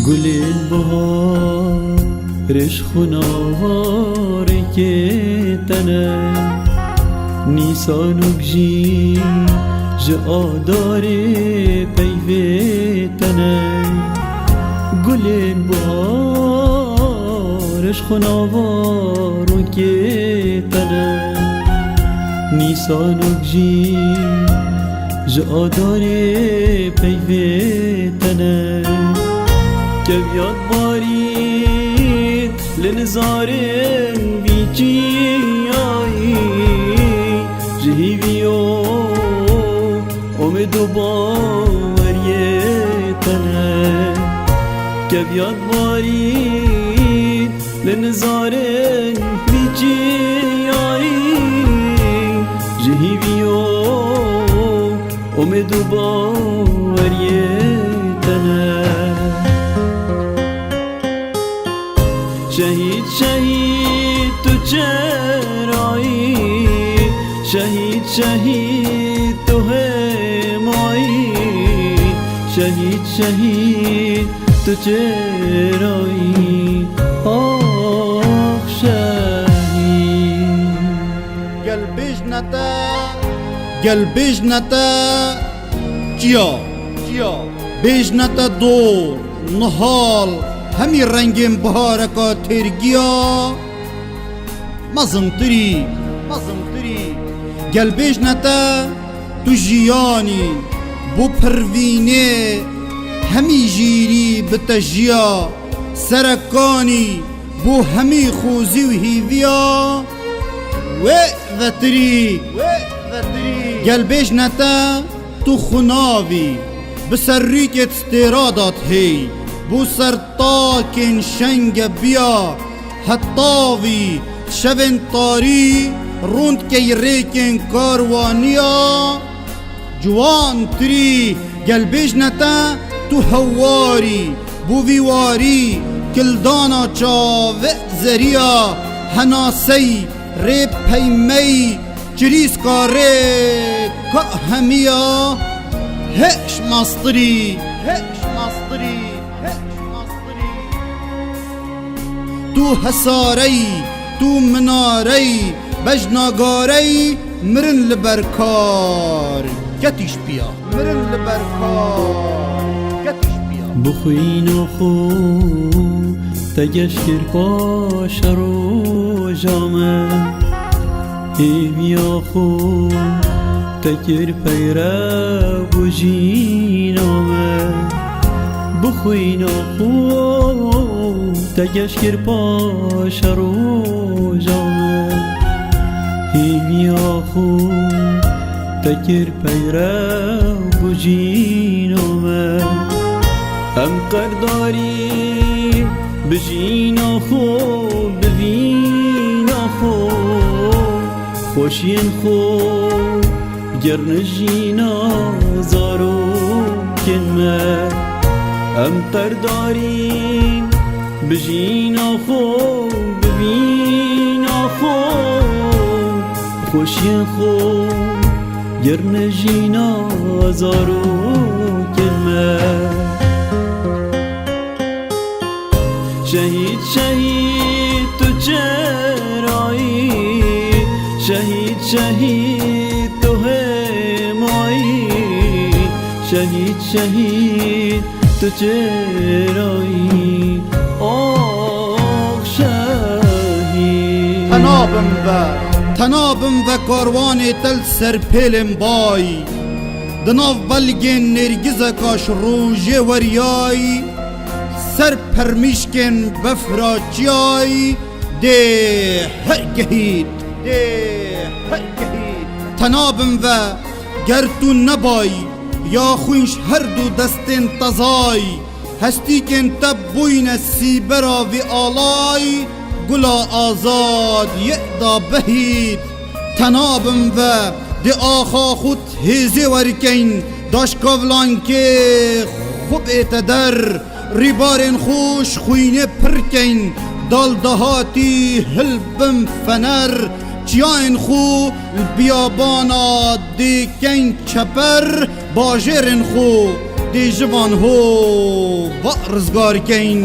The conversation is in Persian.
گل بهارش خوناری که تنه نیسان و گجی جاداره پیوه تنه گل بهارش خوناری که تنه نیسان و گجی جاداره پیوه تنه که بیاد بارید لنزارن ویچی آئی جهیویو امدو باوریه تنه که بیاد بارید لنزارن ویچی آئی جهیویو امدو باوریه تنه شهید شهید تو چرایی شهید شهید تو همایی شهید شهید تو چرایی آخ شهید گل بجنتا کیا بجنتا دور نهال همی رنگین بهارکا ترگیا مزمتری گل بجنتا تو جیانی بو پروینه همی جیری بتجیا سرکانی بو همی خوزی و هیویا وتری گل بجنتا تو خناوی بسریکت استرادات هی بو سرطاکن شنگ بیا حطاوی شبن طاری روند کی ریکن کاروانیا جوان تری گل بجنتا تو هواری بو ویواری کلدانا چاوه زریا هناسی ری پیمی چریس کاره که همیا هش ماستری تو حساری تو مناری بجناگاری مرن لبرکار گتیش بیا بخوین و خو تگش کر پاش رو جامه ایویا خو تکر پیره بجینامه بخوین و خو تگش کر پاش رو جامه ایویا خو تکر پیره بجینامه هم قرداری بجینا خو ببینا خو خوشین خو گرنجینا زارو کنمه هم قرداری بجینا خو ببینا خو خوشین خو گرنجینا زارو کنمه شهید شهید تو چرایی شهید شهید تو همایی شهید شهید تو چرایی آخ شهید تنابم و کاروان تل سر پیلم بای دناف بلگن نرگز کاش روژه وریای سر پرمیشکن بفراچیای ده هر گهید تنابم و گر تو نبای یا خوینش هر دو دستن تزای هستی کن تب بوین سیبرا وی آلای گلا آزاد یعدا بهید تنابم و دی آخا خود هیزی ورکن داش کولان که خوب اتدر ریبارن خوش خوینه پرکن دال دهاتی هلبم فنر چیاین خو بیابانا دیکن چپر باجرن خو دی جوان هو رزگار کین